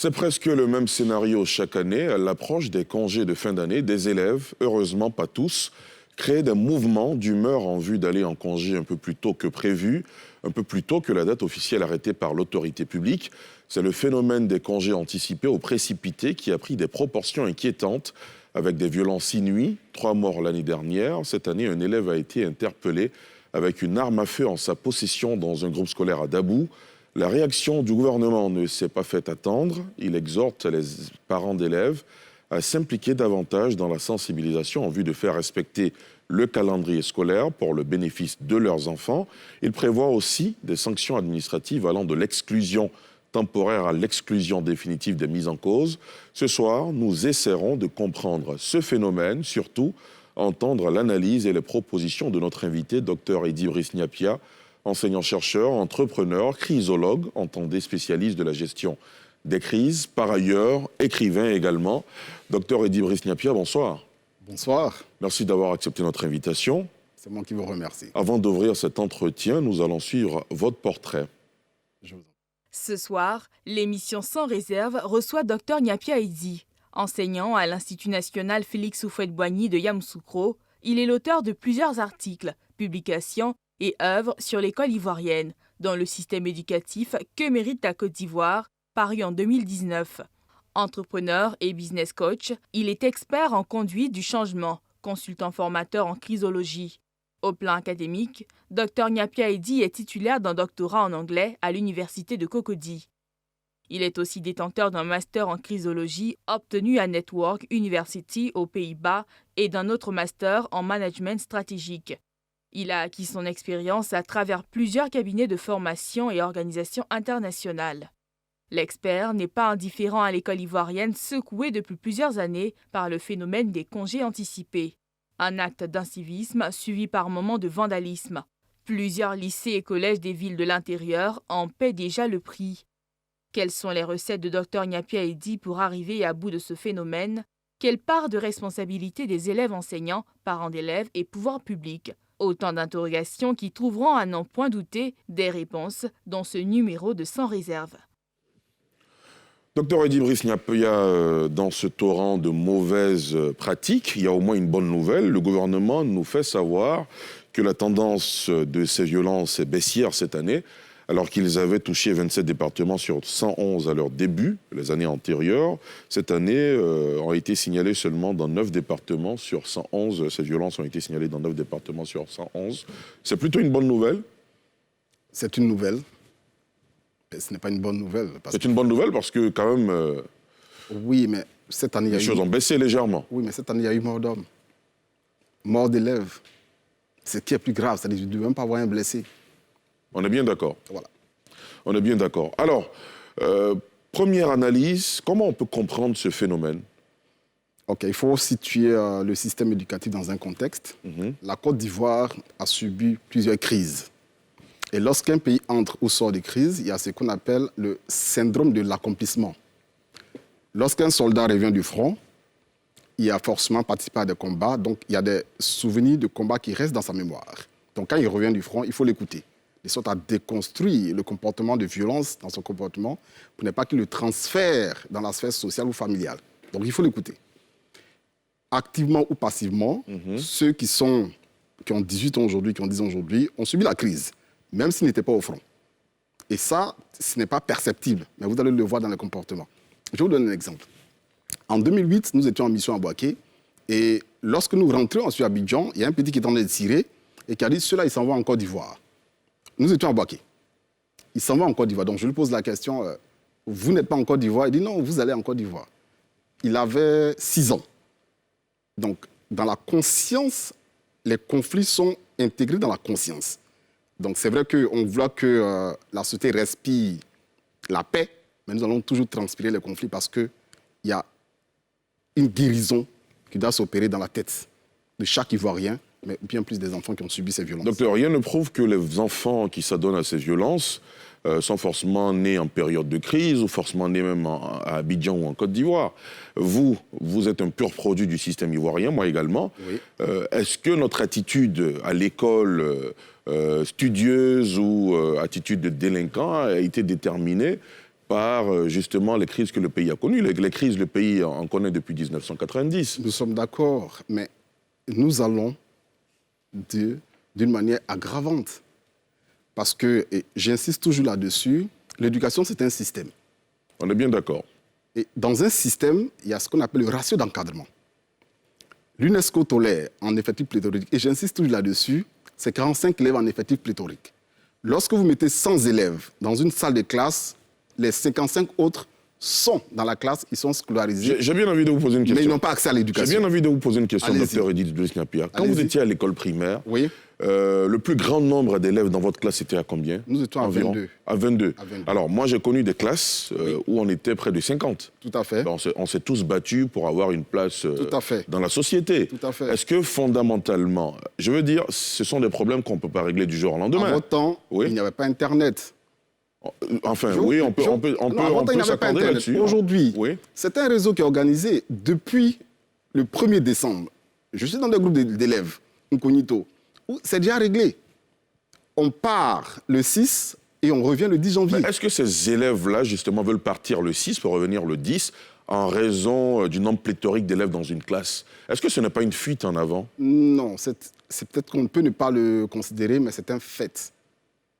C'est presque le même scénario chaque année. À l'approche des congés de fin d'année, des élèves, heureusement pas tous, créent des mouvements d'humeur en vue d'aller en congé un peu plus tôt que prévu, un peu plus tôt que la date officielle arrêtée par l'autorité publique. C'est le phénomène des congés anticipés ou précipités qui a pris des proportions inquiétantes avec des violences inouïes. 3 morts l'année dernière. Cette année, un élève a été interpellé avec une arme à feu en sa possession dans un groupe scolaire à Dabou. La réaction du gouvernement ne s'est pas fait attendre. Il exhorte les parents d'élèves à s'impliquer davantage dans la sensibilisation en vue de faire respecter le calendrier scolaire pour le bénéfice de leurs enfants. Il prévoit aussi des sanctions administratives allant de l'exclusion temporaire à l'exclusion définitive des mises en cause. Ce soir, nous essaierons de comprendre ce phénomène, surtout entendre l'analyse et les propositions de notre invité, Dr Eddy Brice Niapia, enseignant-chercheur, entrepreneur, crisologue, entendez spécialiste de la gestion des crises, par ailleurs écrivain également. Dr Eddy Brice Niapia, bonsoir. Bonsoir. Merci d'avoir accepté notre invitation. C'est moi qui vous remercie. Avant d'ouvrir cet entretien, nous allons suivre votre portrait. Je vous en... Ce soir, l'émission Sans réserve reçoit Dr Niapia Eddy. Enseignant à l'Institut national Félix Houphouët-Boigny de Yamoussoukro, il est l'auteur de plusieurs articles, publications et œuvres sur l'école ivoirienne, dans le système éducatif Que mérite la Côte d'Ivoire, paru en 2019. Entrepreneur et business coach, il est expert en conduite du changement, consultant formateur en crisologie. Au plan académique, Dr Niapia Eddy est titulaire d'un doctorat en anglais à l'université de Cocody. Il est aussi détenteur d'un master en crisologie obtenu à Network University aux Pays-Bas et d'un autre master en management stratégique. Il a acquis son expérience à travers plusieurs cabinets de formation et organisations internationales. L'expert n'est pas indifférent à l'école ivoirienne secouée depuis plusieurs années par le phénomène des congés anticipés. Un acte d'incivisme suivi par moments de vandalisme. Plusieurs lycées et collèges des villes de l'intérieur en paient déjà le prix. Quelles sont les recettes de Dr Niapia Eddy pour arriver à bout de ce phénomène? Quelle part de responsabilité des élèves enseignants, parents d'élèves et pouvoirs publics? Autant d'interrogations qui trouveront à n'en point douter des réponses dans ce numéro de Sans réserve. Dr Eddy Brice Niapia, dans ce torrent de mauvaises pratiques, il y a au moins une bonne nouvelle. Le gouvernement nous fait savoir que la tendance de ces violences est baissière cette année, alors qu'ils avaient touché 27 départements sur 111 à leur début, les années antérieures. Cette année, ont été signalées seulement dans 9 départements sur 111. Ces violences ont été signalées dans 9 départements sur 111. C'est plutôt une bonne nouvelle? C'est une nouvelle. Mais ce n'est pas une bonne nouvelle. C'est une bonne nouvelle parce que quand même... Oui, mais cette année... les choses ont baissé légèrement. Oui, mais cette année, il y a eu mort d'hommes. Mort d'élèves. Ce qui est plus grave, c'est-à-dire qu'il ne doit même pas avoir un blessé. On est bien d'accord. Voilà. On est bien d'accord. Alors, première analyse, comment on peut comprendre ce phénomène? OK, il faut situer le système éducatif dans un contexte. La Côte d'Ivoire a subi plusieurs crises. Et lorsqu'un pays entre ou sort de crise, il y a ce qu'on appelle le syndrome de l'accomplissement. Lorsqu'un soldat revient du front, il a forcément participé à des combats, donc il y a des souvenirs de combats qui restent dans sa mémoire. Donc quand il revient du front, il faut l'écouter, de sorte à déconstruire le comportement de violence dans son comportement pour ne pas qu'il le transfère dans la sphère sociale ou familiale. Donc il faut l'écouter. Activement ou passivement, ceux qui ont 18 ans aujourd'hui, qui ont 10 ans aujourd'hui, ont subi la crise, même s'ils n'étaient pas au front. Et ça, ce n'est pas perceptible, mais vous allez le voir dans le comportement. Je vais vous donner un exemple. En 2008, nous étions en mission à Boaké, et lorsque nous rentrions ensuite à Abidjan, il y a un petit qui est en train de tirer, et qui a dit, ceux-là, ils s'en vont en Côte d'Ivoire. Nous étions à Boaké. Il s'en va en Côte d'Ivoire. Donc je lui pose la question, vous n'êtes pas en Côte d'Ivoire? Il dit, non, vous allez en Côte d'Ivoire. Il avait 6 ans. Donc, dans la conscience, les conflits sont intégrés dans la conscience. Donc, c'est vrai qu'on voit que la société respire la paix, mais nous allons toujours transpirer les conflits parce qu'il y a une guérison qui doit s'opérer dans la tête de chaque Ivoirien, mais bien plus des enfants qui ont subi ces violences. Docteur, rien ne prouve que les enfants qui s'adonnent à ces violences sont forcément nés en période de crise ou forcément nés même à Abidjan ou en Côte d'Ivoire. Vous êtes un pur produit du système ivoirien, moi également. Oui. Est-ce que notre attitude à l'école studieuse ou attitude de délinquant a été déterminée par justement les crises que le pays a connues. Les crises, le pays en connaît depuis 1990. Nous sommes d'accord, mais nous allons d'une manière aggravante. Parce que, et j'insiste toujours là-dessus, l'éducation, c'est un système. On est bien d'accord. Et dans un système, il y a ce qu'on appelle le ratio d'encadrement. L'UNESCO tolère en effectif pléthorique, et j'insiste toujours là-dessus, c'est 45 élèves en effectif pléthorique. Lorsque vous mettez 100 élèves dans une salle de classe, les 55 autres sont dans la classe, ils sont scolarisés. J'ai bien envie de vous poser une question. Mais ils n'ont pas accès à l'éducation. J'ai bien envie de vous poser une question, Allez-y. Dr Edith Bliss-Nyapia. Quand vous étiez à l'école primaire, Oui. le plus grand nombre d'élèves dans votre classe était à combien? Nous étions à environ 22. À 22. À 22. Alors, moi, j'ai connu des classes où on était près de 50. Tout à fait. Ben, on s'est tous battus pour avoir une place Tout à fait. dans la société. Tout à fait. Est-ce que fondamentalement, je veux dire, ce sont des problèmes qu'on ne peut pas régler du jour au lendemain? À votre temps, Oui. il n'y avait pas Internet. Enfin, oui, on peut s'accorder là-dessus. Aujourd'hui, Oui. c'est un réseau qui est organisé depuis le 1er décembre. Je suis dans des groupes d'élèves, incognito, où c'est déjà réglé. On part le 6 et on revient le 10 janvier. Mais est-ce que ces élèves-là, justement, veulent partir le 6 pour revenir le 10 en raison du nombre pléthorique d'élèves dans une classe? Est-ce que ce n'est pas une fuite en avant? Non, c'est peut-être qu'on peut ne pas le considérer, mais c'est un fait.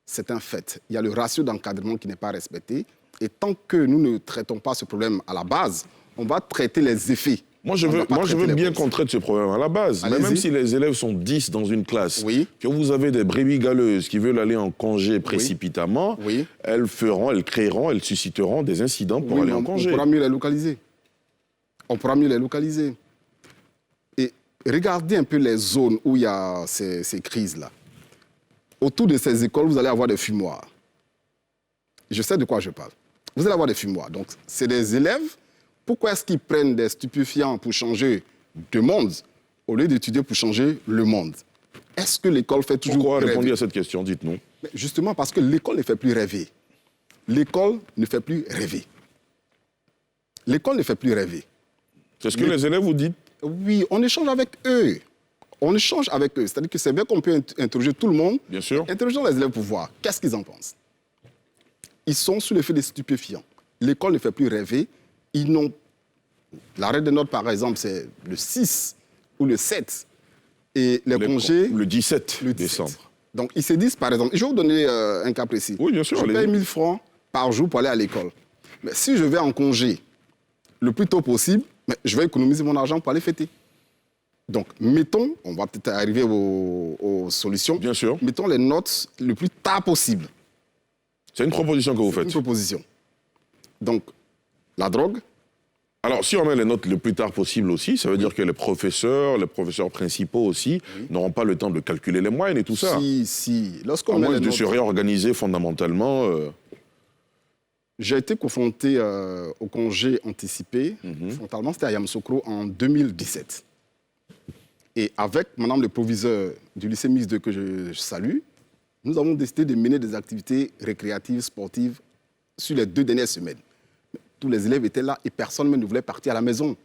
C'est un fait. Il y a le ratio d'encadrement qui n'est pas respecté. Et tant que nous ne traitons pas ce problème à la base, on va traiter les effets. Moi, je veux bien qu'on traite ce problème à la base. Mais même si les élèves sont 10 dans une classe, Oui. que vous avez des brebis galeuses qui veulent aller en congé précipitamment, Oui. elles susciteront des incidents pour Oui, aller mais en congé. On pourra mieux les localiser. On pourra mieux les localiser. Et regardez un peu les zones où il y a ces crises-là. Autour de ces écoles, vous allez avoir des fumoirs. Je sais de quoi je parle. Vous allez avoir des fumoirs. Donc, c'est des élèves. Pourquoi est-ce qu'ils prennent des stupéfiants pour changer de monde au lieu d'étudier pour changer le monde? Est-ce que l'école fait toujours Pourquoi rêver? répondre à cette question? Dites-nous. Justement parce que l'école ne fait plus rêver. L'école ne fait plus rêver. L'école ne fait plus rêver. C'est ce que les élèves vous disent? Oui, on échange avec eux. On échange avec eux. C'est-à-dire que c'est bien qu'on peut interroger tout le monde. Bien sûr. Interrogeons les élèves pour voir qu'est-ce qu'ils en pensent. Ils sont sous l'effet des stupéfiants. L'école ne fait plus rêver. Ils n'ont... L'arrêt de notes, par exemple, c'est le 6 ou le 7. Et les congés... Le 17 le 17 décembre. Donc, ils se disent, par exemple... Je vais vous donner un cas précis. Oui, bien sûr. Je paye 1000 francs par jour pour aller à l'école. Mais si je vais en congé le plus tôt possible, je vais économiser mon argent pour aller fêter. Donc, mettons, on va peut-être arriver aux solutions. Bien sûr. Mettons les notes le plus tard possible. C'est une proposition que vous C'est faites. une proposition. Donc, la drogue. Alors, si on met les notes le plus tard possible aussi, ça veut dire que les professeurs principaux aussi, n'auront pas le temps de calculer les moyens et tout ça. Si. À Lorsqu'on met moins les de notes... se réorganiser fondamentalement. J'ai été confronté au congé anticipé. Frontalement, c'était à Yamoussoukro en 2017. Et avec madame le proviseur du lycée Mix 2 que je salue, nous avons décidé de mener des activités récréatives, sportives sur les 2 dernières semaines. Tous les élèves étaient là et personne même ne voulait partir à la maison.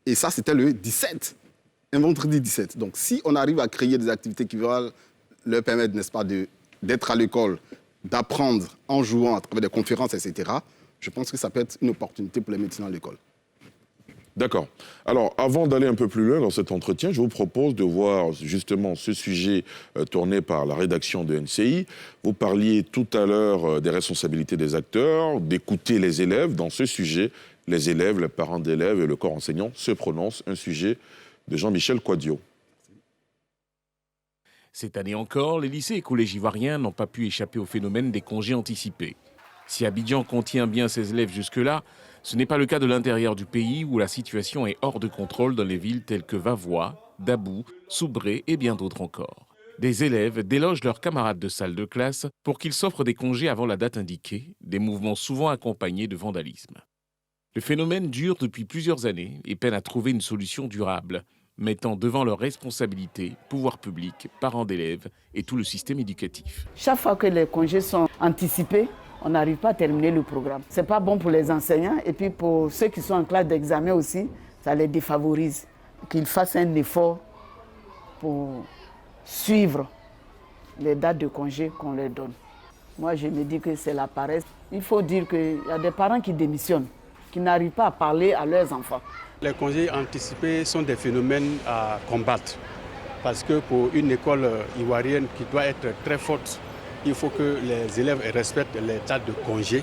Et ça, c'était le 17, un vendredi 17. Donc, si on arrive à créer des activités qui vont leur permettre, n'est-ce pas, d'être à l'école, d'apprendre en jouant à travers des conférences, etc., je pense que ça peut être une opportunité pour les médecins à l'école. D'accord. Alors, avant d'aller un peu plus loin dans cet entretien, je vous propose de voir justement ce sujet tourné par la rédaction de NCI. Vous parliez tout à l'heure des responsabilités des acteurs, d'écouter les élèves. Dans ce sujet, les élèves, les parents d'élèves et le corps enseignant se prononcent. Un sujet de Jean-Michel Quadio. Cette année encore, les lycées et collèges ivoiriens n'ont pas pu échapper au phénomène des congés anticipés. Si Abidjan contient bien ses élèves jusque-là, ce n'est pas le cas de l'intérieur du pays où la situation est hors de contrôle dans les villes telles que Vavois, Dabou, Soubré et bien d'autres encore. Des élèves délogent leurs camarades de salle de classe pour qu'ils s'offrent des congés avant la date indiquée, des mouvements souvent accompagnés de vandalisme. Le phénomène dure depuis plusieurs années et peine à trouver une solution durable, mettant devant leurs responsabilités pouvoirs publics, parents d'élèves et tout le système éducatif. Chaque fois que les congés sont anticipés, on n'arrive pas à terminer le programme. Ce n'est pas bon pour les enseignants et puis pour ceux qui sont en classe d'examen aussi, ça les défavorise. Qu'ils fassent un effort pour suivre les dates de congé qu'on leur donne. Moi, je me dis que c'est la paresse. Il faut dire qu'il y a des parents qui démissionnent, qui n'arrivent pas à parler à leurs enfants. Les congés anticipés sont des phénomènes à combattre. Parce que pour une école ivoirienne qui doit être très forte, il faut que les élèves respectent les dates de congés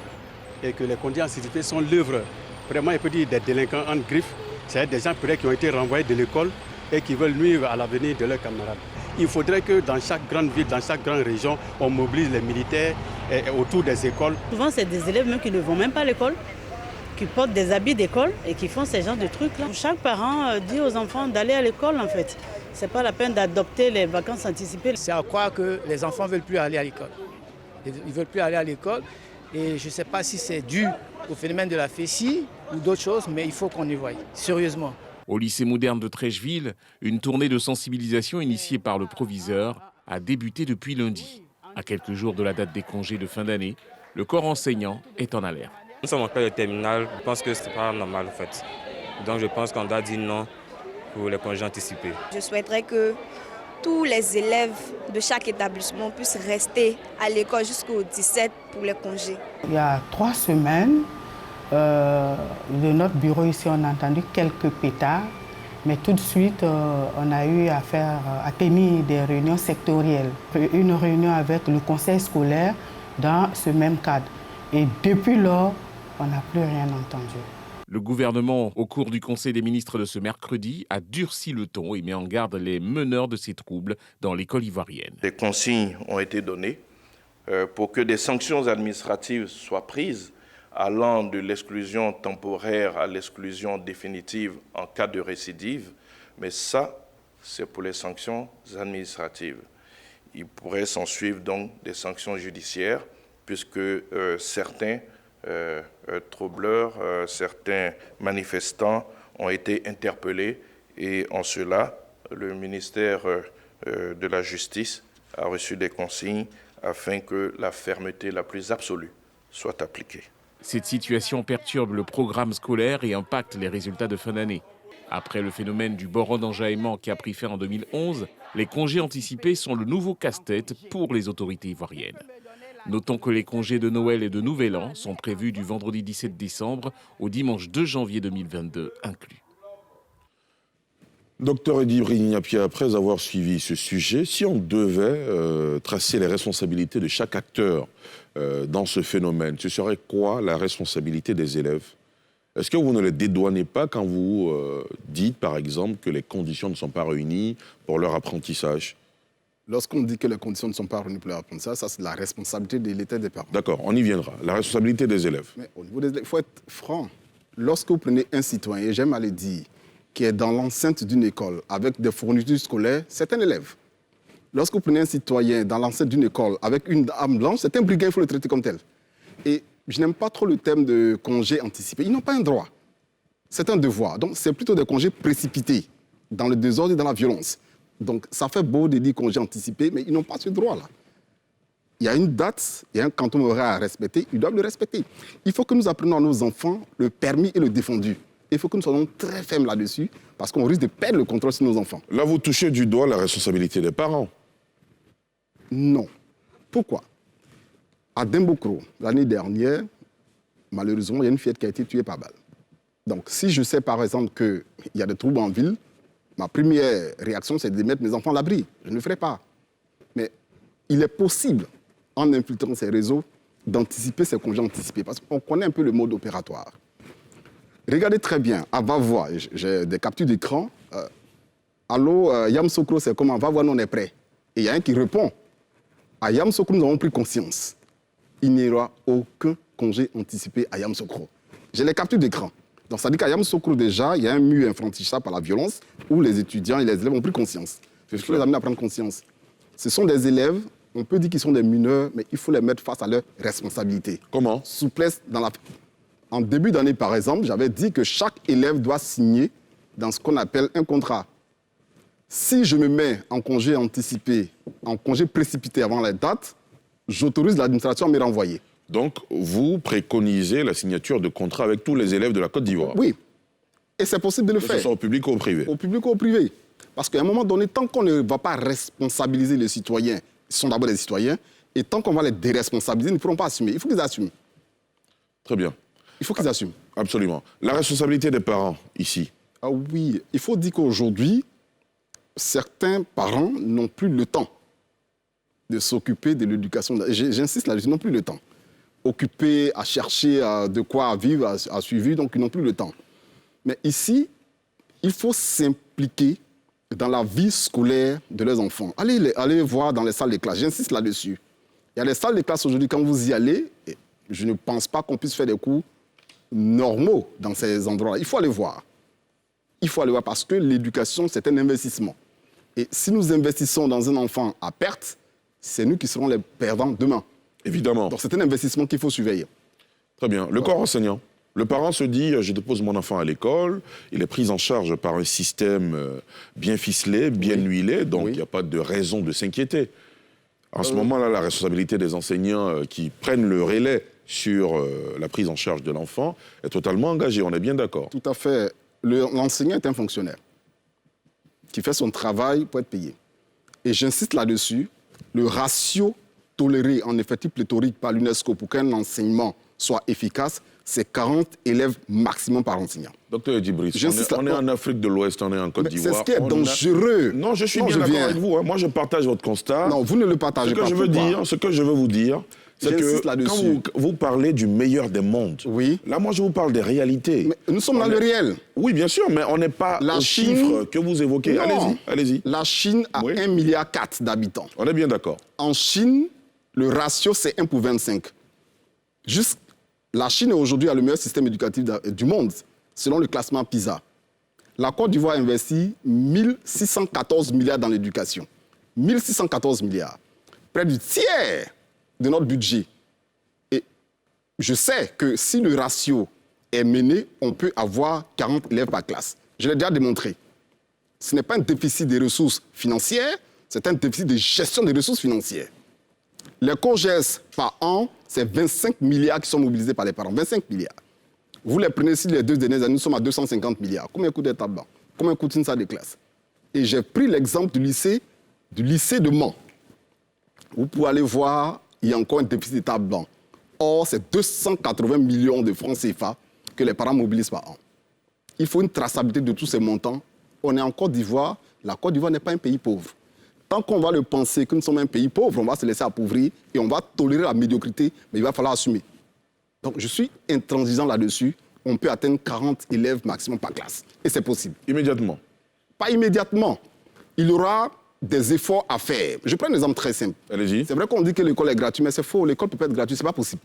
et que les congés anticipés sont l'œuvre, vraiment, il peut dire des délinquants en griffe. C'est des gens peut-être qui ont été renvoyés de l'école et qui veulent nuire à l'avenir de leurs camarades. Il faudrait que dans chaque grande ville, dans chaque grande région, on mobilise les militaires autour des écoles. Souvent, c'est des élèves même qui ne vont même pas à l'école, qui portent des habits d'école et qui font ce genre de trucs-là. Chaque parent dit aux enfants d'aller à l'école, en fait. Ce n'est pas la peine d'adopter les vacances anticipées. C'est à croire que les enfants ne veulent plus aller à l'école. Ils ne veulent plus aller à l'école. Et je ne sais pas si c'est dû au phénomène de la fessille ou d'autres choses, mais il faut qu'on y voie, sérieusement. Au lycée moderne de Trècheville, une tournée de sensibilisation initiée par le proviseur a débuté depuis lundi. À quelques jours de la date des congés de fin d'année, le corps enseignant est en alerte. Nous sommes en classe de terminale, je pense que ce n'est pas normal en fait. Donc je pense qu'on doit dire non pour les congés anticipés. Je souhaiterais que tous les élèves de chaque établissement puissent rester à l'école jusqu'au 17 pour les congés. Il y a 3 semaines, de notre bureau ici, on a entendu quelques pétards, mais tout de suite, on a eu à tenir des réunions sectorielles. Une réunion avec le conseil scolaire dans ce même cadre. Et depuis lors, on n'a plus rien entendu. Le gouvernement, au cours du Conseil des ministres de ce mercredi, a durci le ton et met en garde les meneurs de ces troubles dans l'école ivoirienne. Des consignes ont été données pour que des sanctions administratives soient prises, allant de l'exclusion temporaire à l'exclusion définitive en cas de récidive. Mais ça, c'est pour les sanctions administratives. Il pourrait s'en suivre donc des sanctions judiciaires, puisque certains troubleurs, certains manifestants ont été interpellés et en cela, le ministère de la Justice a reçu des consignes afin que la fermeté la plus absolue soit appliquée. Cette situation perturbe le programme scolaire et impacte les résultats de fin d'année. Après le phénomène du boron d'enjaillement qui a pris fin en 2011, les congés anticipés sont le nouveau casse-tête pour les autorités ivoiriennes. Notons que les congés de Noël et de Nouvel An sont prévus du vendredi 17 décembre au dimanche 2 janvier 2022 inclus. Docteur Eddy Brignapia, après avoir suivi ce sujet, si on devait tracer les responsabilités de chaque acteur dans ce phénomène, ce serait quoi la responsabilité des élèves? Est-ce que vous ne les dédouanez pas quand vous dites, par exemple, que les conditions ne sont pas réunies pour leur apprentissage? Lorsqu'on dit que les conditions ne sont pas réunies pour leur apprentissage, ça c'est la responsabilité de l'État et des parents. D'accord, on y viendra. La responsabilité des élèves. Mais au niveau des élèves, il faut être franc. Lorsque vous prenez un citoyen, et j'aime à le dire, qui est dans l'enceinte d'une école avec des fournitures scolaires, c'est un élève. Lorsque vous prenez un citoyen dans l'enceinte d'une école avec une arme blanche, c'est un brigand, il faut le traiter comme tel. Et je n'aime pas trop le thème de congé anticipé. Ils n'ont pas un droit. C'est un devoir. Donc, c'est plutôt des congés précipités, dans le désordre et dans la violence. Donc, ça fait beau de dire congé anticipé, mais ils n'ont pas ce droit-là. Il y a une date, il y a un canton horaire à respecter, ils doivent le respecter. Il faut que nous apprenions à nos enfants le permis et le défendu. Il faut que nous soyons très fermes là-dessus, parce qu'on risque de perdre le contrôle sur nos enfants. Là, vous touchez du doigt la responsabilité des parents. Non. Pourquoi? À Dembokro, l'année dernière, malheureusement, il y a une fillette qui a été tuée par balle. Donc, si je sais par exemple qu'il y a des troubles en ville, ma première réaction, c'est de mettre mes enfants à l'abri. Je ne le ferai pas. Mais il est possible, en infiltrant ces réseaux, d'anticiper ces congés anticipés, parce qu'on connaît un peu le mode opératoire. Regardez très bien, à Vavois, j'ai des captures d'écran. Allô, Yamoussoukro, c'est comment? Vavois, nous on est prêts. Et il y a un qui répond. À Yamoussoukro, nous avons pris conscience. Il n'y aura aucun congé anticipé à Yamoussoukro. J'ai les captures d'écran. Donc ça dit qu'à Yamoussoukro, déjà, il y a un mur infranchissable par la violence où les étudiants et les élèves ont pris conscience. Il faut les amener à prendre conscience. Ce sont des élèves, on peut dire qu'ils sont des mineurs, mais il faut les mettre face à leurs responsabilités. Comment? Souplesse dans la... En début d'année, par exemple, j'avais dit que chaque élève doit signer dans ce qu'on appelle un contrat. Si je me mets en congé anticipé, en congé précipité avant la date, j'autorise l'administration à me renvoyer. Donc, vous préconisez la signature de contrats avec tous les élèves de la Côte d'Ivoire? Oui. Et c'est possible de le faire. Que ce soit au public ou au privé? Au public ou au privé. Parce qu'à un moment donné, tant qu'on ne va pas responsabiliser les citoyens, ils sont d'abord des citoyens, Et tant qu'on va les déresponsabiliser, ils ne pourront pas assumer. Il faut qu'ils assument. Très bien. Il faut qu'ils assument. Absolument. La responsabilité des parents, ici. Ah oui, il faut dire qu'aujourd'hui, certains parents n'ont plus le temps de s'occuper de l'éducation. J'insiste là-dessus, ils n'ont plus le temps. Occupés à chercher de quoi vivre, à suivre, donc ils n'ont plus le temps. Mais ici, il faut s'impliquer dans la vie scolaire de leurs enfants. Allez voir dans les salles de classe, j'insiste là-dessus. Il y a des salles de classe aujourd'hui, quand vous y allez, je ne pense pas qu'on puisse faire des cours normaux dans ces endroits-là. Il faut aller voir. Il faut aller voir parce que l'éducation, c'est un investissement. Et si nous investissons dans un enfant à perte, c'est nous qui serons les perdants demain. Évidemment. Donc c'est un investissement qu'il faut surveiller. Très bien. Le corps enseignant. Le parent se dit, je dépose mon enfant à l'école, il est pris en charge par un système bien ficelé, bien huilé, donc il n'y a pas de raison de s'inquiéter. En ce moment-là, la responsabilité des enseignants qui prennent le relais sur la prise en charge de l'enfant est totalement engagée, on est bien d'accord. Tout à fait. L'enseignant est un fonctionnaire qui fait son travail pour être payé. Et j'insiste là-dessus, le ratio toléré en effectif pléthorique par l'UNESCO pour qu'un enseignement soit efficace, c'est 40 élèves maximum par enseignant. Docteur Djibril, on est en Afrique de l'Ouest, on est en Côte d'Ivoire. C'est ce qui est dangereux. Non, je suis bien d'accord avec vous. Moi, je partage votre constat. Non, vous ne le partagez pas. Ce que je veux vous dire, c'est que quand vous parlez du meilleur des mondes, là, moi, je vous parle des réalités. Mais nous sommes dans le réel. Oui, bien sûr, mais on n'est pas aux chiffres que vous évoquez. Allez-y. La Chine a 1,4 milliard d'habitants. On est bien d'accord. En Chine, le ratio, c'est 1 pour 25. La Chine, aujourd'hui, a le meilleur système éducatif du monde, selon le classement PISA. La Côte d'Ivoire investit 1614 milliards dans l'éducation. 1614 milliards. Près du tiers de notre budget. Et je sais que si le ratio est mené, on peut avoir 40 élèves par classe. Je l'ai déjà démontré. Ce n'est pas un déficit des ressources financières, c'est un déficit de gestion des ressources financières. Les COGES par an, c'est 25 milliards qui sont mobilisés par les parents. 25 milliards. Vous les prenez ici les 2 dernières années, nous sommes à 250 milliards. Combien coûte des tables blancs? Combien coûte une salle de classe? Et j'ai pris l'exemple du lycée de Mans. Vous pouvez aller voir, il y a encore un déficit de tables blancs. Or, c'est 280 millions de francs CFA que les parents mobilisent par an. Il faut une traçabilité de tous ces montants. On est en Côte d'Ivoire. La Côte d'Ivoire n'est pas un pays pauvre. Tant qu'on va le penser que nous sommes un pays pauvre, on va se laisser appauvrir et on va tolérer la médiocrité, mais il va falloir assumer. Donc je suis intransigeant là-dessus. On peut atteindre 40 élèves maximum par classe. Et c'est possible. Immédiatement? Pas immédiatement. Il y aura des efforts à faire. Je prends un exemple très simple. Allez-y. C'est vrai qu'on dit que l'école est gratuite, mais c'est faux. L'école peut pas être gratuite, c'est pas possible.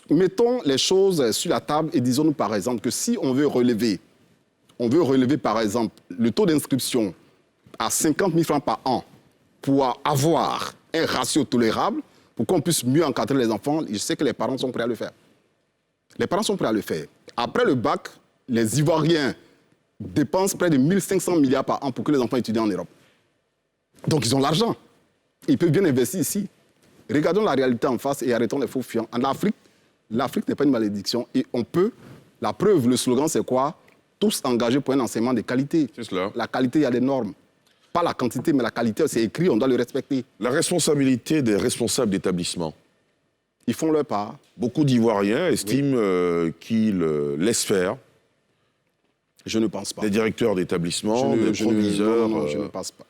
Mettons les choses sur la table et disons-nous par exemple que si on veut relever par exemple le taux d'inscription à 50 000 francs par an pour avoir un ratio tolérable, pour qu'on puisse mieux encadrer les enfants, je sais que les parents sont prêts à le faire. Les parents sont prêts à le faire. Après le bac, les Ivoiriens dépensent près de 1500 milliards par an pour que les enfants étudient en Europe. Donc ils ont l'argent. Ils peuvent bien investir ici. Regardons la réalité en face et arrêtons les faux fiants. En Afrique, l'Afrique n'est pas une malédiction et on peut... La preuve, le slogan, c'est quoi? Tous engagés pour un enseignement de qualité. C'est cela. La qualité, il y a des normes. Pas la quantité, mais la qualité, c'est écrit, on doit le respecter. La responsabilité des responsables d'établissement. Ils font leur part. Beaucoup d'Ivoiriens estiment qu'ils laissent faire. Je ne pense pas. Des directeurs d'établissement, des proviseurs. Non, je ne pense pas.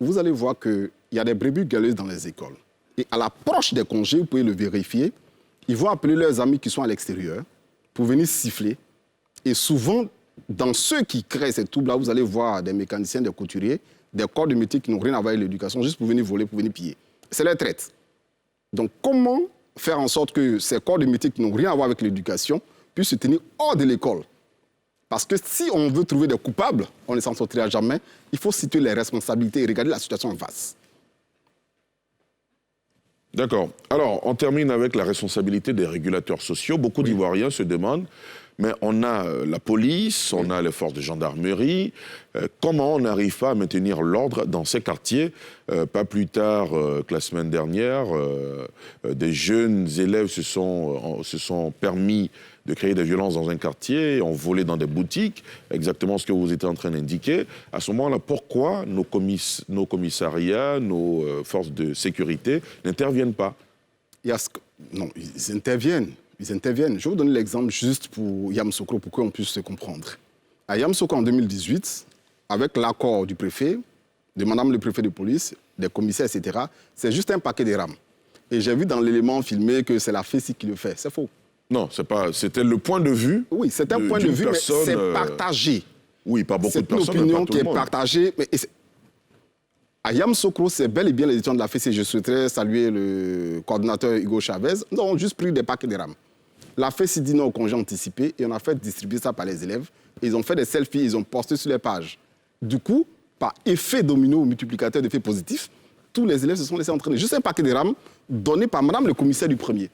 Vous allez voir qu'il y a des brebis galeuses dans les écoles. Et à l'approche des congés, vous pouvez le vérifier, ils vont appeler leurs amis qui sont à l'extérieur pour venir siffler. Et souvent, dans ceux qui créent ces troubles-là, vous allez voir des mécaniciens, des couturiers, des corps de métier qui n'ont rien à voir avec l'éducation, juste pour venir voler, pour venir piller. C'est leur traite. Donc, comment faire en sorte que ces corps de métier qui n'ont rien à voir avec l'éducation puissent se tenir hors de l'école? Parce que si on veut trouver des coupables, on ne s'en sortira jamais. Il faut situer les responsabilités et regarder la situation en face. D'accord. Alors, on termine avec la responsabilité des régulateurs sociaux. Beaucoup d'Ivoiriens se demandent, mais on a la police, on a les forces de gendarmerie. Comment on n'arrive pas à maintenir l'ordre dans ces quartiers? Pas plus tard que la semaine dernière, des jeunes élèves se sont permis de créer des violences dans un quartier, ont volé dans des boutiques, exactement ce que vous étiez en train d'indiquer. À ce moment-là, pourquoi nos commissariats, nos forces de sécurité n'interviennent pas? Non, ils interviennent. Ils interviennent. Je vais vous donner l'exemple juste pour Yamoussoukro, pour qu'on puisse se comprendre. À Yamoussoukro, en 2018, avec l'accord du préfet, de madame le préfet de police, des commissaires, etc., c'est juste un paquet de rames. Et j'ai vu dans l'élément filmé que c'est la FESI qui le fait. C'est faux. Non, c'est pas. C'était le point de vue. Oui, c'est un point de vue, mais c'est partagé. Oui, pas beaucoup de personnes. C'est une opinion qui est partagée. Mais à Yamoussoukro, c'est bel et bien les étudiants de la FESI. Je souhaiterais saluer le coordinateur Hugo Chavez. Ils ont juste pris des paquets de rames. La FESI dit non au congé anticipé et on a fait distribuer ça par les élèves. Ils ont fait des selfies, ils ont posté sur les pages. Du coup, par effet domino multiplicateur d'effets positifs, tous les élèves se sont laissés entraîner. Juste un paquet de rames donné par madame le commissaire du premier.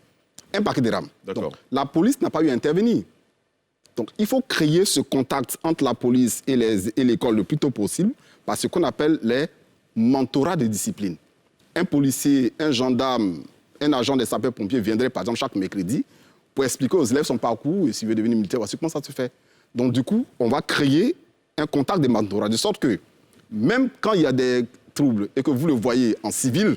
Un paquet de rames. Donc, la police n'a pas eu à intervenir. Donc, il faut créer ce contact entre la police et l'école le plus tôt possible par ce qu'on appelle les mentorats de discipline. Un policier, un gendarme, un agent des sapeurs-pompiers viendrait, par exemple, chaque mercredi pour expliquer aux élèves son parcours et s'il veut devenir militaire, voici comment ça se fait. Donc, du coup, on va créer un contact de mentorat, de sorte que même quand il y a des troubles et que vous le voyez en civil,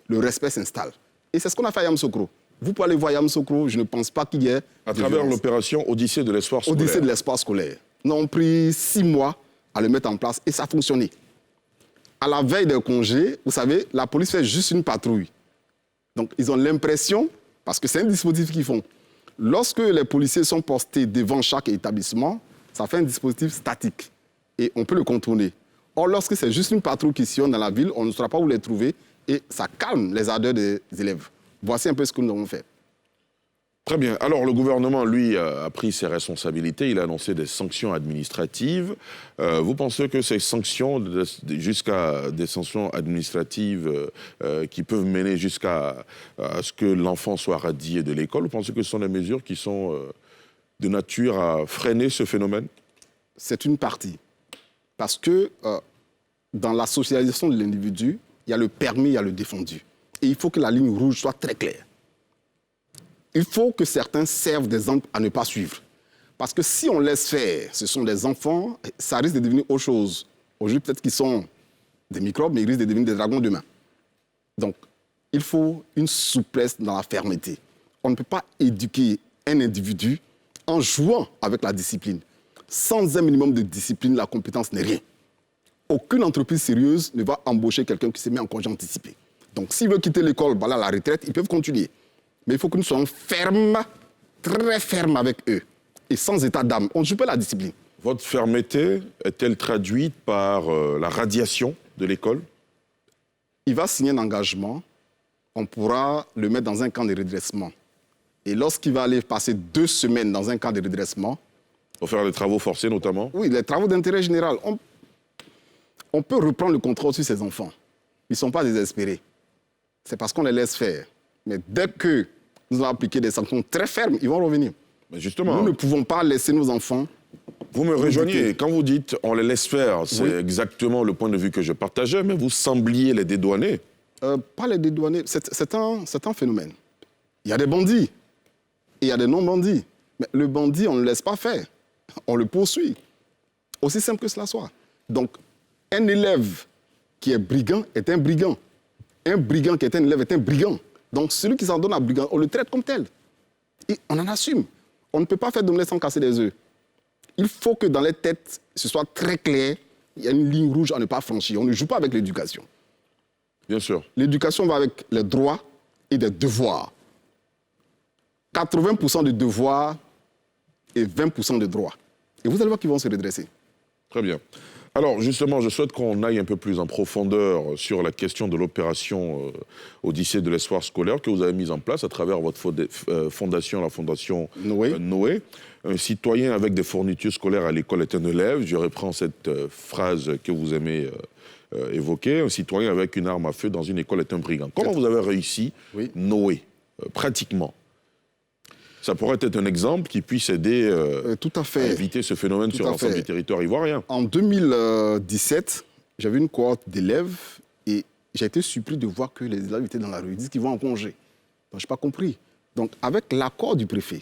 le respect s'installe. Et c'est ce qu'on a fait à Yamoussoukro. Vous pouvez aller voir Yamoussoukro, je ne pense pas qu'il y ait... À travers l'opération Odyssée de l'espoir scolaire. Odyssée de l'espoir scolaire. Nous avons pris 6 mois à le mettre en place et ça a fonctionné. À la veille des congés, vous savez, la police fait juste une patrouille. Donc, ils ont l'impression, parce que c'est un dispositif qu'ils font, lorsque les policiers sont postés devant chaque établissement, ça fait un dispositif statique et on peut le contourner. Or, lorsque c'est juste une patrouille qui sillonne dans la ville, on ne saura pas où les trouver et ça calme les ardeurs des élèves. Voici un peu ce que nous avons fait. Très bien. Alors, le gouvernement, lui, a pris ses responsabilités. Il a annoncé des sanctions administratives. Vous pensez que ces sanctions, jusqu'à des sanctions administratives qui peuvent mener jusqu'à ce que l'enfant soit radié de l'école, vous pensez que ce sont des mesures qui sont de nature à freiner ce phénomène? C'est une partie. Parce que dans la socialisation de l'individu, il y a le permis, il y a le défendu. Et il faut que la ligne rouge soit très claire. Il faut que certains servent d'exemple à ne pas suivre. Parce que si on laisse faire, ce sont des enfants, ça risque de devenir autre chose. Aujourd'hui, peut-être qu'ils sont des microbes, mais ils risquent de devenir des dragons demain. Donc, il faut une souplesse dans la fermeté. On ne peut pas éduquer un individu en jouant avec la discipline. Sans un minimum de discipline, la compétence n'est rien. Aucune entreprise sérieuse ne va embaucher quelqu'un qui se met en congé anticipé. Donc, s'ils veulent quitter l'école, voilà, la retraite, ils peuvent continuer. Mais il faut que nous soyons fermes, très fermes avec eux. Et sans état d'âme. On ne joue pas la discipline. Votre fermeté est-elle traduite par la radiation de l'école? Il va signer un engagement. On pourra le mettre dans un camp de redressement. Et lorsqu'il va aller passer 2 semaines dans un camp de redressement... Pour faire des travaux forcés, notamment? Oui, les travaux d'intérêt général. On peut reprendre le contrôle sur ces enfants. Ils ne sont pas désespérés. C'est parce qu'on les laisse faire. Mais dès que nous allons appliquer des sanctions très fermes, ils vont revenir. Mais justement, nous ne pouvons pas laisser nos enfants... Vous me rejoignez. Quand vous dites on les laisse faire, c'est exactement le point de vue que je partageais, mais vous sembliez les dédouaner. Pas les dédouaner. C'est un phénomène. Il y a des bandits et il y a des non-bandits. Mais le bandit, on ne le laisse pas faire. On le poursuit. Aussi simple que cela soit. Donc, un élève qui est brigand est un brigand. Un brigand qui est un élève est un brigand. Donc, celui qui s'en donne à brigand, on le traite comme tel. Et on en assume. On ne peut pas faire d'omelette sans casser des œufs. Il faut que dans les têtes, ce soit très clair. Il y a une ligne rouge à ne pas franchir. On ne joue pas avec l'éducation. Bien sûr. L'éducation va avec les droits et des devoirs. 80% de devoirs et 20% de droits. Et vous allez voir qu'ils vont se redresser. Très bien. Alors, justement, je souhaite qu'on aille un peu plus en profondeur sur la question de l'opération Odyssée de l'espoir scolaire que vous avez mise en place à travers votre fondation, la fondation Noé. Un citoyen avec des fournitures scolaires à l'école est un élève. Je reprends cette phrase que vous aimez évoquer. Un citoyen avec une arme à feu dans une école est un brigand. Comment vous avez réussi Noé, pratiquement? Ça pourrait être un exemple qui puisse aider tout à fait. À éviter ce phénomène sur l'ensemble du territoire ivoirien. En 2017, j'avais une cohorte d'élèves et j'ai été surpris de voir que les élèves étaient dans la rue. Ils disent qu'ils vont en congé. Donc, je n'ai pas compris. Donc, avec l'accord du préfet,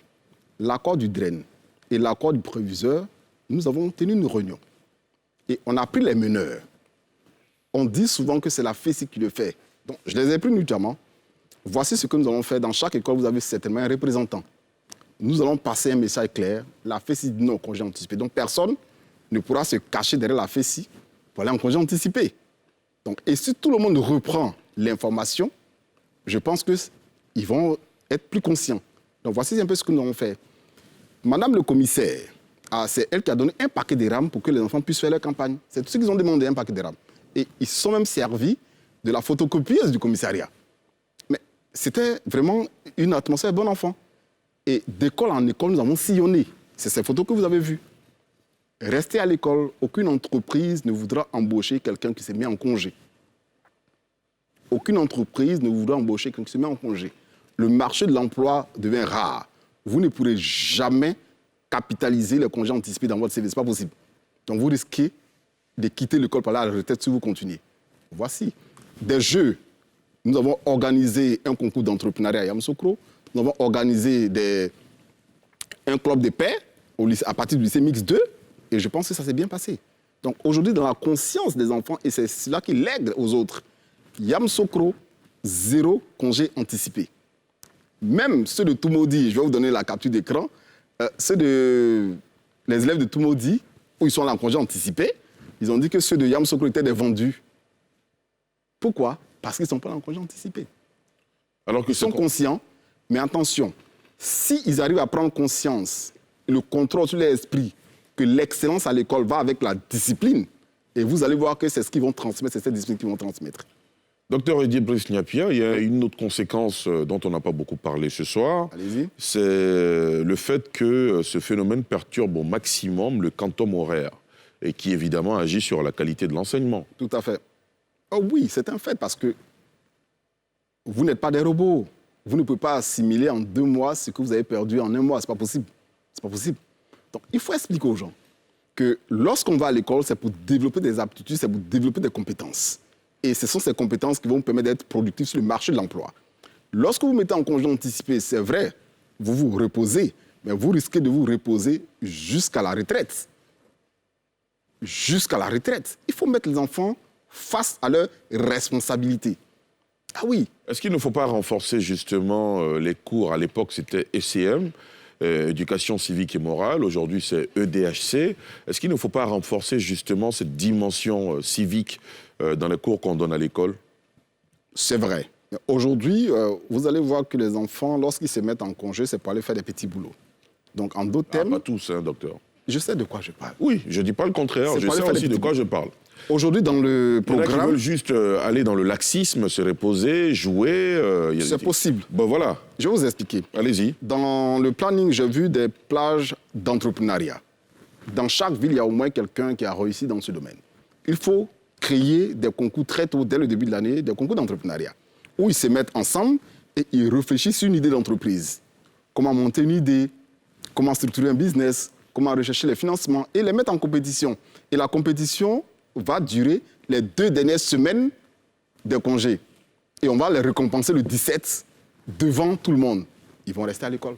l'accord du DREN et l'accord du proviseur, nous avons tenu une réunion. Et on a pris les meneurs. On dit souvent que c'est la FESI qui le fait. Donc, je les ai pris mutuellement. Voici ce que nous allons faire. Dans chaque école, vous avez certainement un représentant. Nous allons passer un message clair. La FESI dit non au congé anticipé. Donc, personne ne pourra se cacher derrière la FESI pour aller en congé anticipé. Donc, et si tout le monde reprend l'information, je pense qu'ils vont être plus conscients. Donc, voici un peu ce que nous allons faire. Madame le commissaire, c'est elle qui a donné un paquet de rames pour que les enfants puissent faire leur campagne. C'est tout ce qu'ils ont demandé, un paquet de rames. Et ils se sont même servis de la photocopieuse du commissariat. Mais c'était vraiment une atmosphère bon enfant. Et d'école en école, nous avons sillonné. C'est ces photos que vous avez vues. Restez à l'école, aucune entreprise ne voudra embaucher quelqu'un qui s'est mis en congé. Aucune entreprise ne voudra embaucher quelqu'un qui se met en congé. Le marché de l'emploi devient rare. Vous ne pourrez jamais capitaliser les congés anticipés dans votre CV. Ce n'est pas possible. Donc vous risquez de quitter l'école par la retraite si vous continuez. Voici des jeux. Nous avons organisé un concours d'entrepreneuriat à Yamoussoukro. Nous avons organisé un club de paix à partir du lycée Mix 2. Et je pense que ça s'est bien passé. Donc aujourd'hui, dans la conscience des enfants, et c'est cela qui lègue aux autres, Yamoussoukro, 0 congé anticipé. Même ceux de Toumaudi, je vais vous donner la capture d'écran, les élèves de Toumaudi, où ils sont là en congé anticipé, ils ont dit que ceux de Yamoussoukro étaient des vendus. Pourquoi? Parce qu'ils ne sont pas en congé anticipé. Alors qu'ils sont conscients, mais attention, s'ils arrivent à prendre conscience, le contrôle sur l'esprit, que l'excellence à l'école va avec la discipline, et vous allez voir que c'est ce qu'ils vont transmettre, c'est cette discipline qu'ils vont transmettre. Docteur Eddy Brice Niapia, il y a une autre conséquence dont on n'a pas beaucoup parlé ce soir. Allez-y. C'est le fait que ce phénomène perturbe au maximum le quantum horaire et qui évidemment agit sur la qualité de l'enseignement. Tout à fait. Oh oui, c'est un fait parce que vous n'êtes pas des robots. Vous ne pouvez pas assimiler en 2 mois ce que vous avez perdu en 1 mois. Ce n'est pas possible. C'est pas possible. Donc il faut expliquer aux gens que lorsqu'on va à l'école, c'est pour développer des aptitudes, c'est pour développer des compétences. Et ce sont ces compétences qui vont vous permettre d'être productif sur le marché de l'emploi. Lorsque vous mettez en congé anticipé, c'est vrai, vous vous reposez, mais vous risquez de vous reposer jusqu'à la retraite. Jusqu'à la retraite. Il faut mettre les enfants face à leurs responsabilités. Ah oui. Est-ce qu'il ne faut pas renforcer justement les cours? À l'époque, c'était ECM, éducation civique et morale. Aujourd'hui, c'est EDHC. Est-ce qu'il ne faut pas renforcer justement cette dimension civique dans les cours qu'on donne à l'école? C'est vrai. Aujourd'hui, vous allez voir que les enfants, lorsqu'ils se mettent en congé, c'est pour aller faire des petits boulots. Donc, en d'autres termes... Pas tous, hein, docteur. Je sais de quoi je parle. Oui, je ne dis pas le contraire. Je sais aussi de quoi je parle. Aujourd'hui, dans le programme... Il y en a qui veulent juste aller dans le laxisme, se reposer, jouer... c'est possible. Bon, voilà. Je vais vous expliquer. Allez-y. Dans le planning, j'ai vu des plages d'entrepreneuriat. Dans chaque ville, il y a au moins quelqu'un qui a réussi dans ce domaine. Il faut créer des concours très tôt, dès le début de l'année, des concours d'entrepreneuriat, où ils se mettent ensemble et ils réfléchissent sur une idée d'entreprise. Comment monter une idée, comment structurer un business, comment rechercher les financements et les mettre en compétition. Et la compétition va durer les 2 dernières semaines des congés. Et on va les récompenser le 17 devant tout le monde. Ils vont rester à l'école.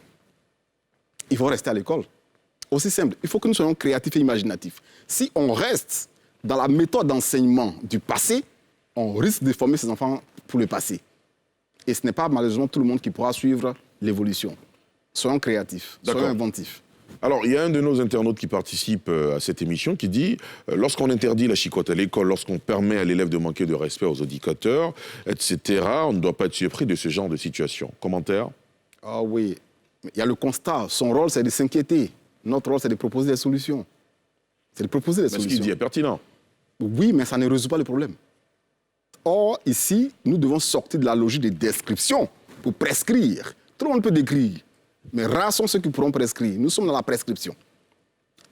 Ils vont rester à l'école. Aussi simple. Il faut que nous soyons créatifs et imaginatifs. Si on reste dans la méthode d'enseignement du passé, on risque de former ces enfants pour le passé. Et ce n'est pas malheureusement tout le monde qui pourra suivre l'évolution. Soyons créatifs, soyons inventifs. Alors, il y a un de nos internautes qui participe à cette émission qui dit lorsqu'on interdit la chicotte à l'école, lorsqu'on permet à l'élève de manquer de respect aux éducateurs, etc., on ne doit pas être surpris de ce genre de situation. Commentaire? Ah oui, il y a le constat. Son rôle, c'est de s'inquiéter. Notre rôle, c'est de proposer des solutions. C'est de proposer des solutions. Ce qu'il dit est pertinent. Oui, mais ça ne résout pas le problème. Or, ici, nous devons sortir de la logique de description pour prescrire. Tout le monde peut décrire, mais rares sont ceux qui pourront prescrire. Nous sommes dans la prescription.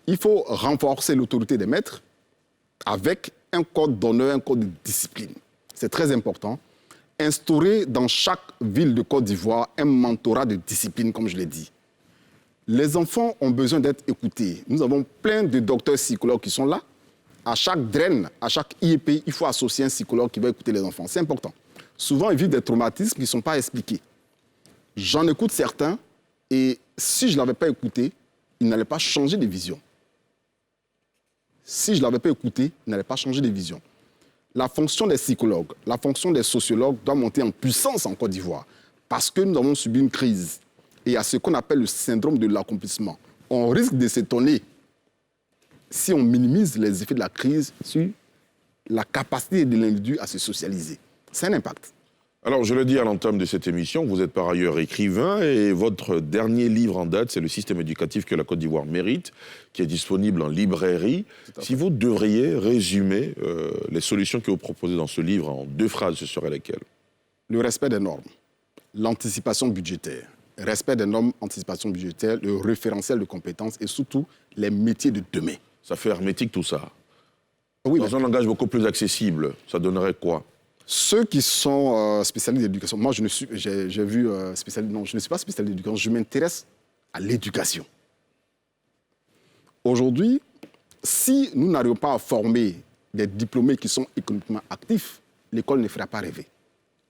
Il faut renforcer l'autorité des maîtres avec un code d'honneur, un code de discipline. C'est très important. Instaurer dans chaque ville de Côte d'Ivoire un mentorat de discipline, comme je l'ai dit. Les enfants ont besoin d'être écoutés. Nous avons plein de docteurs psychologues qui sont là. À chaque DREN, à chaque IEP, il faut associer un psychologue qui va écouter les enfants. C'est important. Souvent, ils vivent des traumatismes qui ne sont pas expliqués. J'en écoute certains, Et si je ne l'avais pas écouté, il n'allait pas changer de vision. Si je ne l'avais pas écouté, il n'allait pas changer de vision. La fonction des psychologues, la fonction des sociologues doit monter en puissance en Côte d'Ivoire parce que nous avons subi une crise. Et il y a ce qu'on appelle le syndrome de l'accomplissement. On risque de s'étonner si on minimise les effets de la crise sur la capacité de l'individu à se socialiser. C'est un impact. Alors, je le dis à l'entame de cette émission, vous êtes par ailleurs écrivain et votre dernier livre en date, c'est le système éducatif que la Côte d'Ivoire mérite, qui est disponible en librairie. Si vous devriez résumer les solutions que vous proposez dans ce livre en 2 phrases, ce seraient lesquelles? Le respect des normes, l'anticipation budgétaire. Respect des normes, anticipation budgétaire, le référentiel de compétences et surtout les métiers de demain. Ça fait hermétique tout ça. Oui, dans un langage beaucoup plus accessible, ça donnerait quoi? Ceux qui sont spécialistes d'éducation, moi je ne suis, j'ai vu non, je ne suis pas spécialiste d'éducation, je m'intéresse à l'éducation. Aujourd'hui, si nous n'arrivons pas à former des diplômés qui sont économiquement actifs, l'école ne fera pas rêver.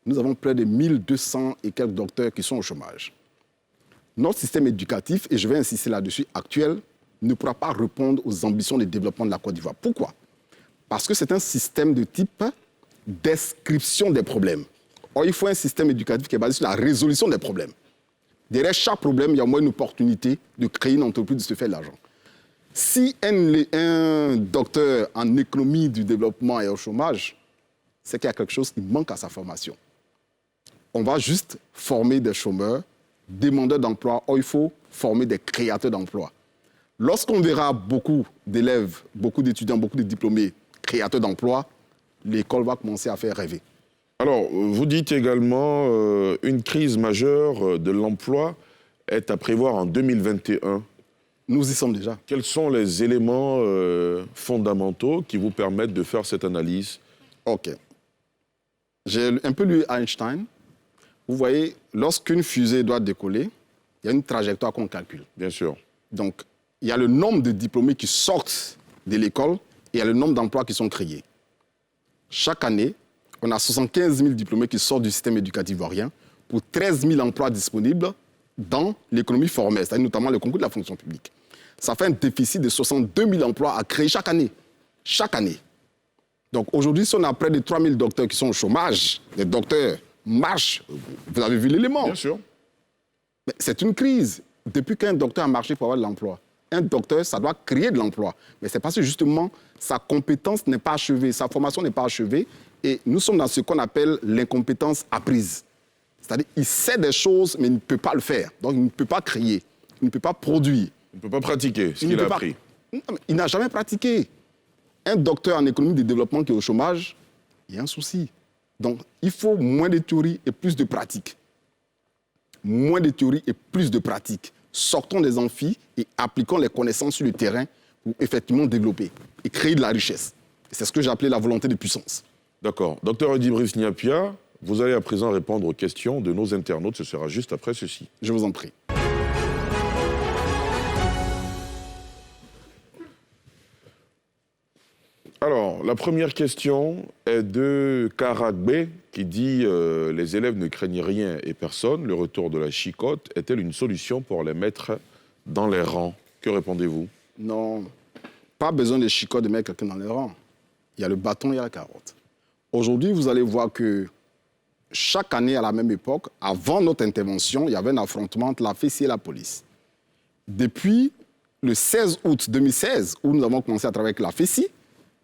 Nous avons près de 1200 et quelques docteurs qui sont au chômage. Notre système éducatif, et je vais insister là-dessus, actuel, ne pourra pas répondre aux ambitions de développement de la Côte d'Ivoire. Pourquoi? Parce que c'est un système de type description des problèmes. Or, il faut un système éducatif qui est basé sur la résolution des problèmes. Derrière chaque problème, il y a au moins une opportunité de créer une entreprise, de se faire de l'argent. Si un docteur en économie du développement est au chômage, c'est qu'il y a quelque chose qui manque à sa formation. On va juste former des chômeurs, demandeurs d'emploi. Or, il faut former des créateurs d'emplois. Lorsqu'on verra beaucoup d'élèves, beaucoup d'étudiants, beaucoup de diplômés créateurs d'emplois, l'école va commencer à faire rêver. Alors, vous dites également une crise majeure de l'emploi est à prévoir en 2021. Nous y sommes déjà. Quels sont les éléments fondamentaux qui vous permettent de faire cette analyse? OK. J'ai un peu lu Einstein. Vous voyez, lorsqu'une fusée doit décoller, il y a une trajectoire qu'on calcule. Bien sûr. Donc, il y a le nombre de diplômés qui sortent de l'école et il y a le nombre d'emplois qui sont créés. Chaque année, on a 75 000 diplômés qui sortent du système éducatif ivoirien pour 13 000 emplois disponibles dans l'économie formelle, c'est-à-dire notamment le concours de la fonction publique. Ça fait un déficit de 62 000 emplois à créer chaque année. Chaque année. Donc aujourd'hui, si on a près de 3 000 docteurs qui sont au chômage, les docteurs marchent, vous avez vu l'élément. Bien sûr. Mais c'est une crise. Depuis qu'un docteur a marché pour avoir de l'emploi, un docteur, ça doit créer de l'emploi. Mais c'est parce que justement, sa compétence n'est pas achevée, sa formation n'est pas achevée. Et nous sommes dans ce qu'on appelle l'incompétence apprise. C'est-à-dire qu'il sait des choses, mais il ne peut pas le faire. Donc il ne peut pas créer, il ne peut pas produire. Il ne peut pas pratiquer ce qu'il a appris. Il n'a jamais pratiqué. Un docteur en économie de développement qui est au chômage, il y a un souci. Donc il faut moins de théorie et plus de pratique. Moins de théorie et plus de pratique. Sortons des amphis et appliquons les connaissances sur le terrain pour effectivement développer et créer de la richesse. C'est ce que j'ai appelé la volonté de puissance. D'accord. Docteur Eddy-Brice Niapia, vous allez à présent répondre aux questions de nos internautes. Ce sera juste après ceci. Je vous en prie. Alors, la première question est de Karagbe qui dit les élèves ne craignent rien et personne. Le retour de la chicotte est-elle une solution pour les mettre dans les rangs? Que répondez-vous? Non, pas besoin de chicotte de mettre quelqu'un dans les rangs. Il y a le bâton, il y a la carotte. Aujourd'hui, vous allez voir que chaque année, à la même époque, avant notre intervention, il y avait un affrontement entre la FESI et la police. Depuis le 16 août 2016, où nous avons commencé à travailler avec la FESI,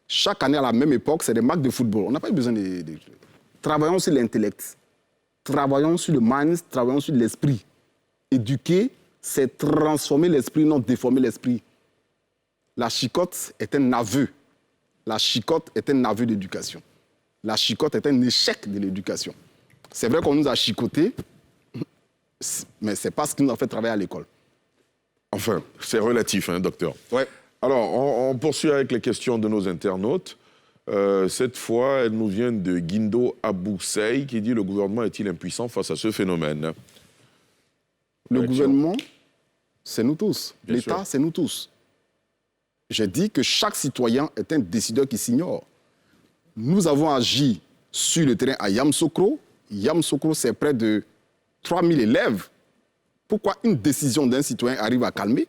chaque année, à la même époque, c'est des matchs de football. On n'a pas eu besoin de... Travaillons sur l'intellect. Travaillons sur le mind, travaillons sur l'esprit. Éduquer, c'est transformer l'esprit, non déformer l'esprit. La chicotte est un aveu. La chicotte est un aveu d'éducation. La chicotte est un échec de l'éducation. C'est vrai qu'on nous a chicotés, mais ce n'est pas ce qui nous a fait travailler à l'école. Enfin, c'est relatif, hein, docteur. Ouais. Alors, on poursuit avec les questions de nos internautes. Cette fois, elles nous viennent de Guindo Aboussei qui dit « Le gouvernement est-il impuissant face à ce phénomène ?» Le gouvernement, c'est nous tous. L'État, c'est nous tous. J'ai dit que chaque citoyen est un décideur qui s'ignore. Nous avons agi sur le terrain à Yamoussoukro. Yamoussoukro, c'est près de 3000 élèves Pourquoi une décision d'un citoyen arrive à calmer?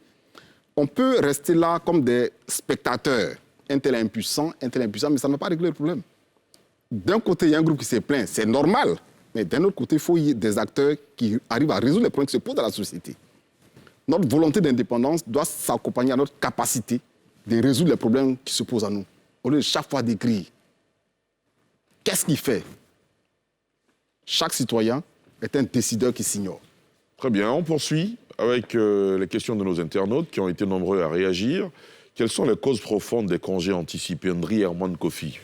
On peut rester là comme des spectateurs. Un tel est impuissant, mais ça ne va pas régler le problème. D'un côté, il y a un groupe qui s'est plaint, c'est normal. Mais d'un autre côté, il faut y ait des acteurs qui arrivent à résoudre les problèmes qui se posent dans la société. Notre volonté d'indépendance doit s'accompagner à notre capacité de résoudre les problèmes qui se posent à nous. Au lieu de chaque fois d'écrire. Qu'est-ce qu'il fait? Chaque citoyen est un décideur qui s'ignore. Très bien, on poursuit avec les questions de nos internautes qui ont été nombreux à réagir. Quelles sont les causes profondes des congés anticipés? Ndri Herman Kofi.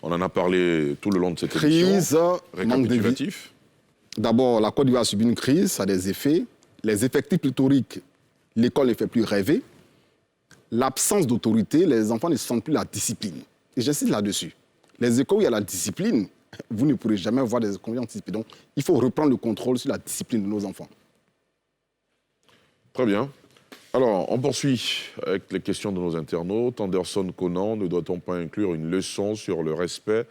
On en a parlé tout le long de cette émission. Récapitulatif. D'abord, la Côte d'Ivoire a subi une crise, ça a des effets. Les effectifs pléthoriques, l'école ne fait plus rêver. L'absence d'autorité, les enfants ne sentent plus la discipline. Et j'insiste là-dessus. Les écoles où il y a la discipline, vous ne pourrez jamais voir des congés anticipés. Donc, il faut reprendre le contrôle sur la discipline de nos enfants. Très bien. Alors, on poursuit avec les questions de nos internautes. Anderson Conan, ne doit-on pas inclure une leçon sur le respect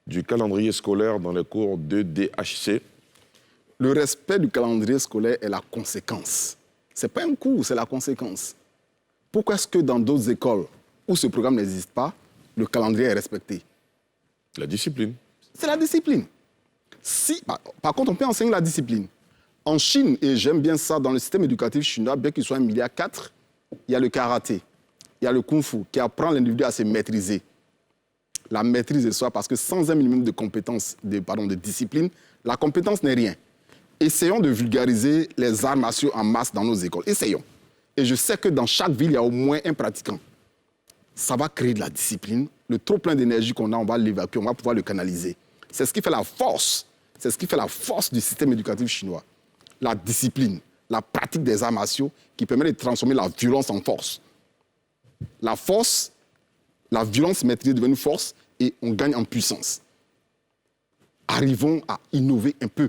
du calendrier scolaire dans les cours de DHC? Le respect du calendrier scolaire est la conséquence. Ce n'est pas un cours, c'est la conséquence. Pourquoi est-ce que dans d'autres écoles où ce programme n'existe pas, le calendrier est respecté? La discipline. C'est la discipline. Par contre, on peut enseigner la discipline. En Chine, et j'aime bien ça, dans le système éducatif chinois, bien qu'il soit 1,4 milliard, il y a le karaté, il y a le kung-fu qui apprend l'individu à se maîtriser. La maîtrise de soi, parce que sans un minimum de compétence, de discipline, la compétence n'est rien. Essayons de vulgariser les arts martiaux en masse dans nos écoles. Essayons. Et je sais que dans chaque ville, il y a au moins un pratiquant. Ça va créer de la discipline. Le trop plein d'énergie qu'on a, on va l'évacuer, on va pouvoir le canaliser. C'est ce qui fait la force. C'est ce qui fait la force du système éducatif chinois. La discipline, la pratique des arts martiaux qui permet de transformer la violence en force. La force, la violence maîtrisée devient une force et on gagne en puissance. Arrivons à innover un peu.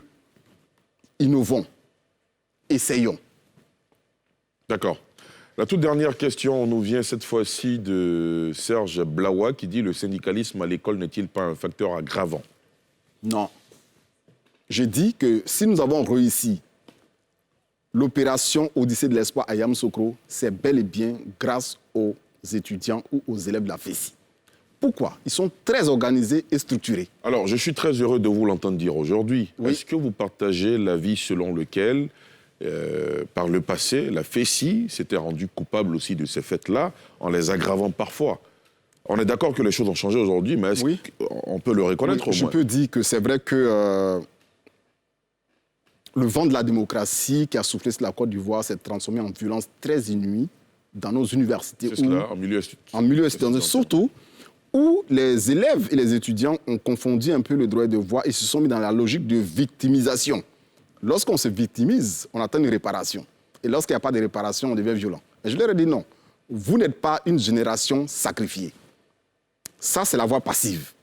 Innovons. Essayons. D'accord. La toute dernière question nous vient cette fois-ci de Serge Blawa qui dit « Le syndicalisme à l'école n'est-il pas un facteur aggravant ?» Non. J'ai dit que si nous avons réussi l'opération Odyssée de l'espoir à Yamoussoukro, c'est bel et bien grâce aux étudiants ou aux élèves de la FESI. Pourquoi? Ils sont très organisés et structurés. Alors, je suis très heureux de vous l'entendre dire aujourd'hui. Oui. Est-ce que vous partagez l'avis selon lequel, par le passé, la FESI s'était rendue coupable aussi de ces faits-là, en les aggravant parfois? On est d'accord que les choses ont changé aujourd'hui, mais est-ce qu'on peut le reconnaître au moins? Je peux dire que c'est vrai que le vent de la démocratie qui a soufflé sur la Côte d'Ivoire s'est transformé en violence très inouïe dans nos universités. C'est cela, en milieu étudiant. Surtout où les élèves et les étudiants ont confondu un peu le droit et le devoir et se sont mis dans la logique de victimisation. Lorsqu'on se victimise, on attend une réparation. Et lorsqu'il n'y a pas de réparation, on devient violent. Et je leur ai dit non, vous n'êtes pas une génération sacrifiée. Ça, c'est la voie passive.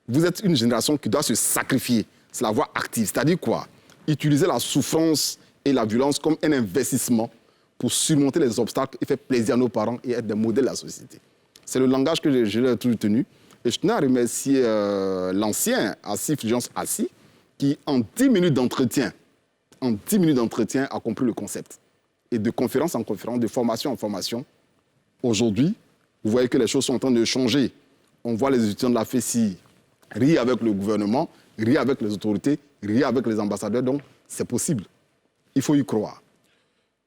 Vous êtes une génération qui doit se sacrifier. C'est la voie active. C'est-à-dire quoi? Utiliser la souffrance et la violence comme un investissement pour surmonter les obstacles et faire plaisir à nos parents et être des modèles de la société. C'est le langage que j'ai retenu. Et je tenais à remercier l'ancien Assif Fulgence Assis qui, en 10 minutes d'entretien, a compris le concept. Et de conférence en conférence, de formation en formation, aujourd'hui, vous voyez que les choses sont en train de changer. On voit les étudiants de la FESI rire avec le gouvernement, rire avec les autorités, rire avec les ambassadeurs. Donc, c'est possible. Il faut y croire.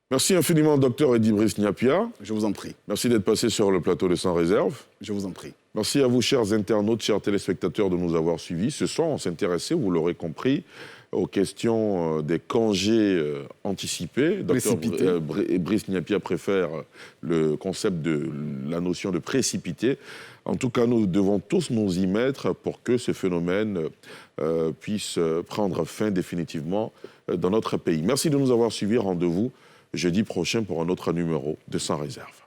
Merci infiniment, Dr Eddy Brice Niapia. Je vous en prie. Merci d'être passé sur le plateau de Sans Réserve. Je vous en prie. Merci à vous, chers internautes, chers téléspectateurs, de nous avoir suivis. Ce soir, on s'intéressait, vous l'aurez compris, aux questions des congés anticipés. Dr Brice Niapia préfère le concept de la notion de précipité. En tout cas, nous devons tous nous y mettre pour que ce phénomène puisse prendre fin définitivement dans notre pays. Merci de nous avoir suivis. Rendez-vous jeudi prochain pour un autre numéro de Sans Réserve.